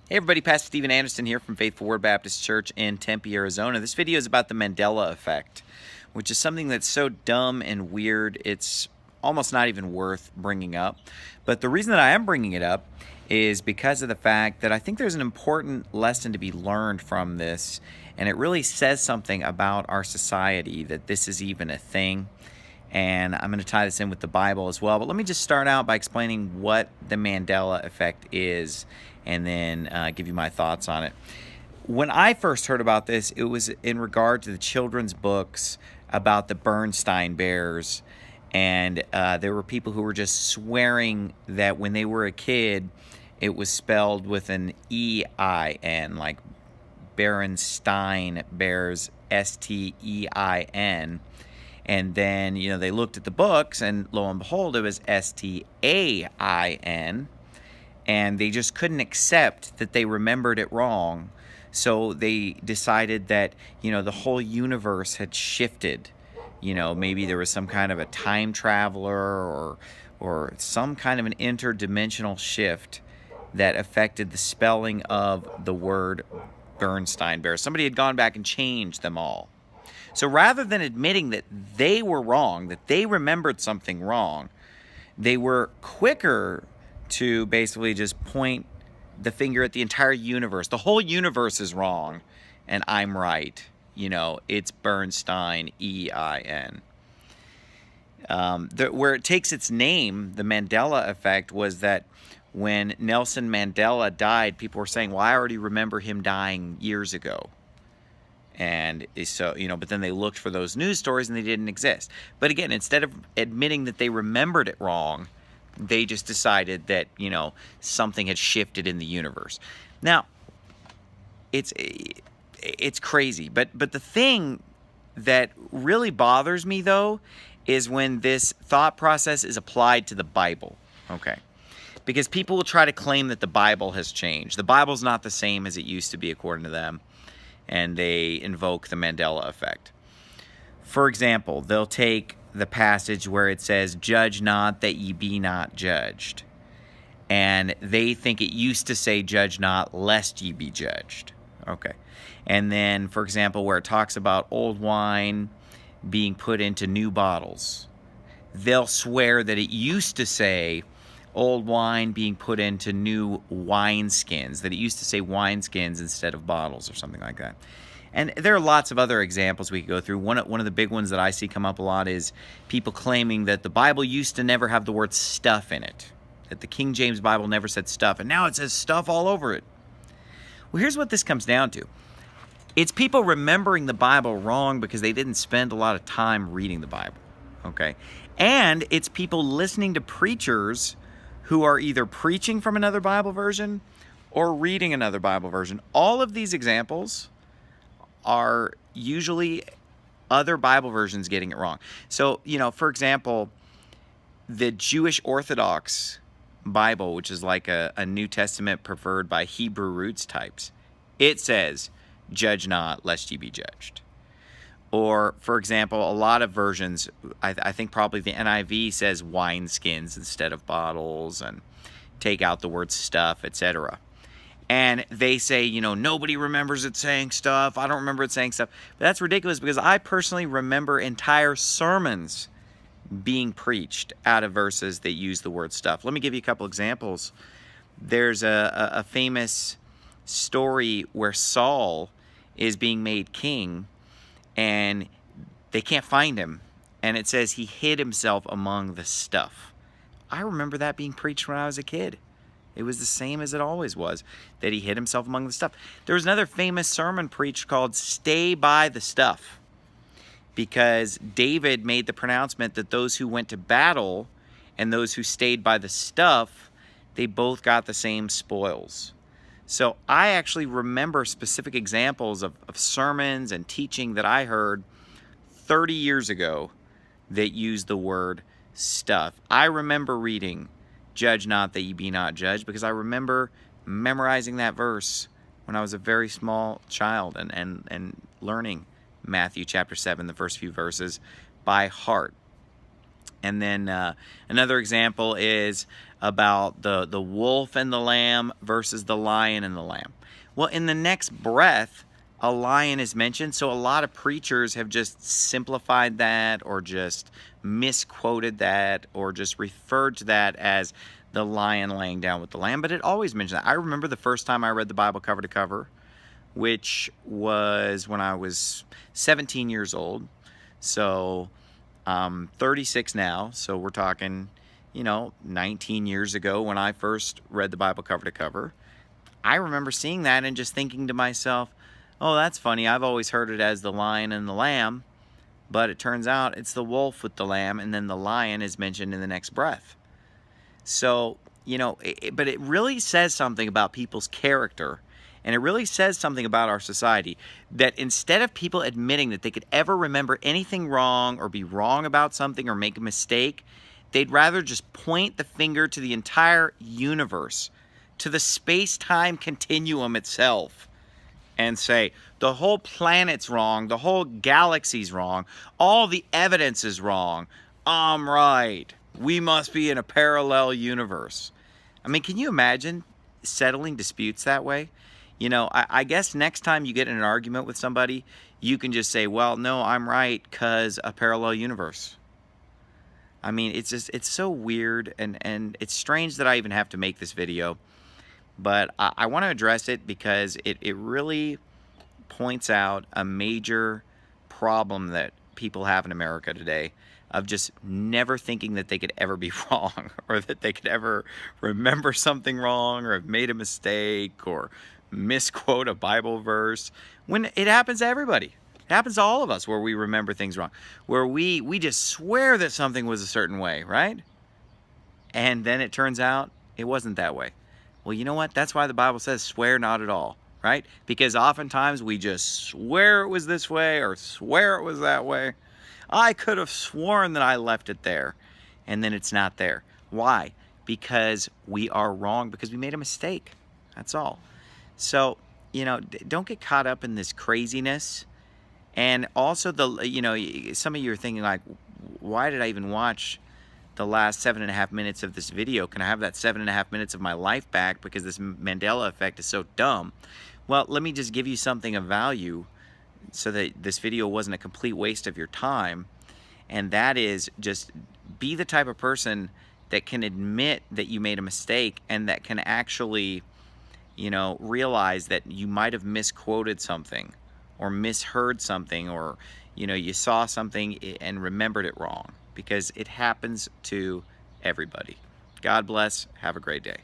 Hey everybody, Pastor Stephen Anderson here from Faithful Word Baptist Church in Tempe, Arizona. This video is about the Mandela Effect, which is something that's so dumb and weird, it's almost not even worth bringing up. But the reason that I am bringing it up is because of the fact that I think there's an important lesson to be learned from this, and it really says something about our society that this is even a thing. And I'm going to tie this in with the Bible as well. But let me just start out by explaining what the Mandela Effect is and then give you my thoughts on it. When I first heard about this, it was in regard to the children's books about the Bernstein Bears. And there were people who were just swearing that when they were a kid, it was spelled with an E-I-N, like Berenstain Bears, S-T-E-I-N. And then, they looked at the books, and lo and behold, it was S-T-A-I-N. And they just couldn't accept that they remembered it wrong. So they decided that, the whole universe had shifted. Maybe there was some kind of a time traveler or some kind of an interdimensional shift that affected the spelling of the word Bernstein Bear. Somebody had gone back and changed them all. So rather than admitting that they were wrong, that they remembered something wrong, they were quicker to basically just point the finger at the entire universe. The whole universe is wrong, and I'm right. It's Bernstein, E-I-N. Where it takes its name, the Mandela Effect, was that when Nelson Mandela died, people were saying, well, I already remember him dying years ago. And so, but then they looked for those news stories and they didn't exist. But again, instead of admitting that they remembered it wrong, they just decided that, something had shifted in the universe. Now, it's crazy. But the thing that really bothers me, though, is when this thought process is applied to the Bible. Okay. Because people will try to claim that the Bible has changed. The Bible's not the same as it used to be, according to them. And they invoke the Mandela Effect. For example, they'll take the passage where it says, "Judge not that ye be not judged." And they think it used to say, "Judge not lest ye be judged." Okay. And then, for example, where it talks about old wine being put into new bottles, they'll swear that it used to say old wine being put into new wineskins, that it used to say wineskins instead of bottles or something like that. And there are lots of other examples we could go through. One of the big ones that I see come up a lot is people claiming that the Bible used to never have the word stuff in it, that the King James Bible never said stuff, and now it says stuff all over it. Well, here's what this comes down to. It's people remembering the Bible wrong because they didn't spend a lot of time reading the Bible, okay? And it's people listening to preachers who are either preaching from another Bible version or reading another Bible version. All of these examples are usually other Bible versions getting it wrong. So, for example, the Jewish Orthodox Bible, which is like a New Testament preferred by Hebrew roots types, it says, "Judge not, lest ye be judged." Or, for example, a lot of versions, I think probably the NIV says wineskins instead of bottles, and take out the word stuff, etc. And they say, nobody remembers it saying stuff. I don't remember it saying stuff. But that's ridiculous because I personally remember entire sermons being preached out of verses that use the word stuff. Let me give you a couple examples. There's a famous story where Saul is being made king, and they can't find him. And it says he hid himself among the stuff. I remember that being preached when I was a kid. It was the same as it always was, that he hid himself among the stuff. There was another famous sermon preached called "Stay by the Stuff," because David made the pronouncement that those who went to battle and those who stayed by the stuff, they both got the same spoils. So I actually remember specific examples of sermons and teaching that I heard 30 years ago that used the word stuff. I remember reading, "Judge not that ye be not judged," because I remember memorizing that verse when I was a very small child and learning Matthew chapter 7, the first few verses, by heart. And then another example is about the wolf and the lamb versus the lion and the lamb. Well, in the next breath, a lion is mentioned, so a lot of preachers have just simplified that or just misquoted that or just referred to that as the lion laying down with the lamb, but it always mentioned that. I remember the first time I read the Bible cover to cover, which was when I was 17 years old. So I'm 36 now, so we're talking, 19 years ago when I first read the Bible cover to cover. I remember seeing that and just thinking to myself, oh, that's funny. I've always heard it as the lion and the lamb, but it turns out it's the wolf with the lamb, and then the lion is mentioned in the next breath. So, but it really says something about people's character, and it really says something about our society, that instead of people admitting that they could ever remember anything wrong or be wrong about something or make a mistake, they'd rather just point the finger to the entire universe, to the space-time continuum itself, and say, the whole planet's wrong, the whole galaxy's wrong, all the evidence is wrong, I'm right, we must be in a parallel universe. I mean, can you imagine settling disputes that way? I guess next time you get in an argument with somebody, you can just say, well, no, I'm right because a parallel universe. I mean, it's so weird, and it's strange that I even have to make this video. But I want to address it because it really points out a major problem that people have in America today, of just never thinking that they could ever be wrong, or that they could ever remember something wrong, or have made a mistake, or misquote a Bible verse, when it happens to everybody. It happens to all of us where we remember things wrong, where we just swear that something was a certain way, right? And then it turns out it wasn't that way. Well, you know what? That's why the Bible says swear not at all, right? Because oftentimes we just swear it was this way or swear it was that way. I could have sworn that I left it there, and then it's not there. Why? Because we are wrong, because we made a mistake. That's all. So, don't get caught up in this craziness. And also, some of you are thinking like, why did I even watch the last 7.5 minutes of this video? Can I have that 7.5 minutes of my life back because this Mandela effect is so dumb? Well, let me just give you something of value so that this video wasn't a complete waste of your time. And that is, just be the type of person that can admit that you made a mistake, and that can actually, realize that you might have misquoted something or misheard something, or, you saw something and remembered it wrong, because it happens to everybody. God bless. Have a great day.